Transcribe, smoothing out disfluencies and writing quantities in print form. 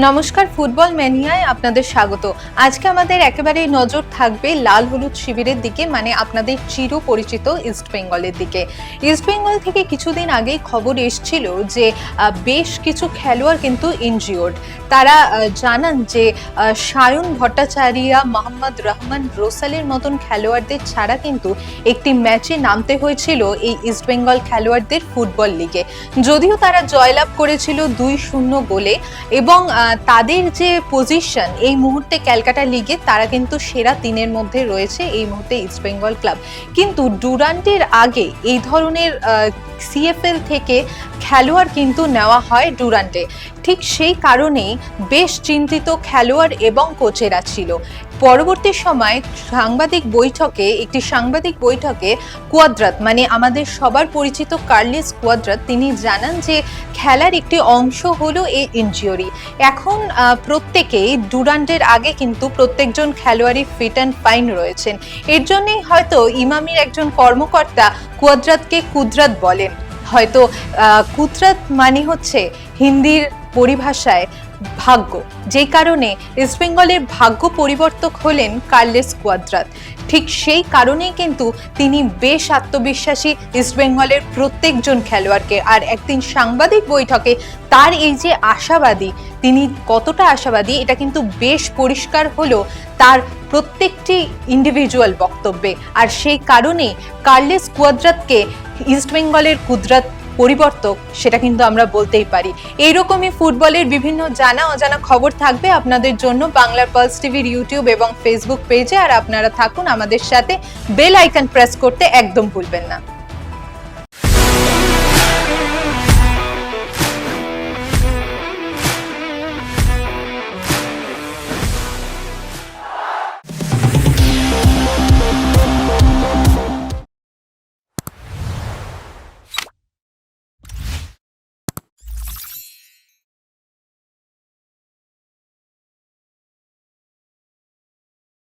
নমস্কার, ফুটবল ম্যানিয়ায় আপনাদের স্বাগত। আজকে আমাদের একেবারেই নজর থাকবে লাল হলুদ শিবিরের দিকে, মানে আপনাদের চির পরিচিত ইস্ট বেঙ্গলের দিকে। ইস্ট বেঙ্গল থেকে কিছুদিন আগেই খবর এসেছিল যে বেশ কিছু খেলোয়াড় কিন্তু ইনজিওর্ড। তারা জানান যে সায়ন ভট্টাচার্য, মোহাম্মদ রহমান রোসালের মতন খেলোয়াড়দের ছাড়া কিন্তু একটি ম্যাচে নামতে হয়েছিল এই ইস্ট বেঙ্গল খেলোয়াড়দের ফুটবল লিগে। যদিও তারা জয়লাভ করেছিল 2-0 গোলে এবং তাদের যে পজিশন এই মুহূর্তে ক্যালকাটা লিগে, তারা কিন্তু সেরা 3-এর মধ্যে রয়েছে এই মুহূর্তে ইস্ট বেঙ্গল ক্লাব। কিন্তু ডুরান্টের আগে এই ধরনের সিএফএল থেকে খেলোয়াড় কিন্তু নেওয়া হয় ডুরান্টে। ঠিক সেই কারণেই বেশ চিন্তিত খেলোয়াড় এবং কোচেরা ছিল। পরবর্তী সময় একটি সাংবাদিক বৈঠকে কুয়াদ্রাত, মানে আমাদের সবার পরিচিত কার্লোস কুয়াদ্রাত, তিনি জানান যে খেলার একটি অংশ হলো এই ইনজিওরি। এখন প্রত্যেকেই ডুরান্টের আগে কিন্তু প্রত্যেকজন খেলোয়াড়ই ফিট অ্যান্ড ফাইন রয়েছেন। এর জন্যই হয়তো ইমামির একজন কর্মকর্তা কুয়াদ্রাতকে কুদরাত বলেন। হয়তো কুদরাত মানে হচ্ছে হিন্দির পরিভাষায় ভাগ্য, যেই কারণে ইস্ট বেঙ্গলের ভাগ্য পরিবর্তক হলেন কার্লোস কুয়াদ্রাত। ঠিক সেই কারণেই কিন্তু তিনি বেশ আত্মবিশ্বাসী ইস্ট বেঙ্গলের প্রত্যেকজন খেলোয়াড়কে। আর একদিন সাংবাদিক বৈঠকে তার এই যে আশাবাদী, তিনি কতটা আশাবাদী এটা কিন্তু বেশ পরিষ্কার হলো তার প্রত্যেকটি ইন্ডিভিজুয়াল বক্তব্যে। আর সেই কারণেই কার্লোস কুয়াদ্রাতকে ইস্ট বেঙ্গলের কুদরাত পরিবর্তক সেটা কিন্তু আমরা বলতেই পারি। এইরকমই ফুটবলের বিভিন্ন জানা অজানা খবর থাকবে আপনাদের জন্য বাংলার পালস টিভির ইউটিউব এবং ফেসবুক পেজে। আর আপনারা থাকুন আমাদের সাথে, বেল আইকন প্রেস করতে একদম ভুলবেন না।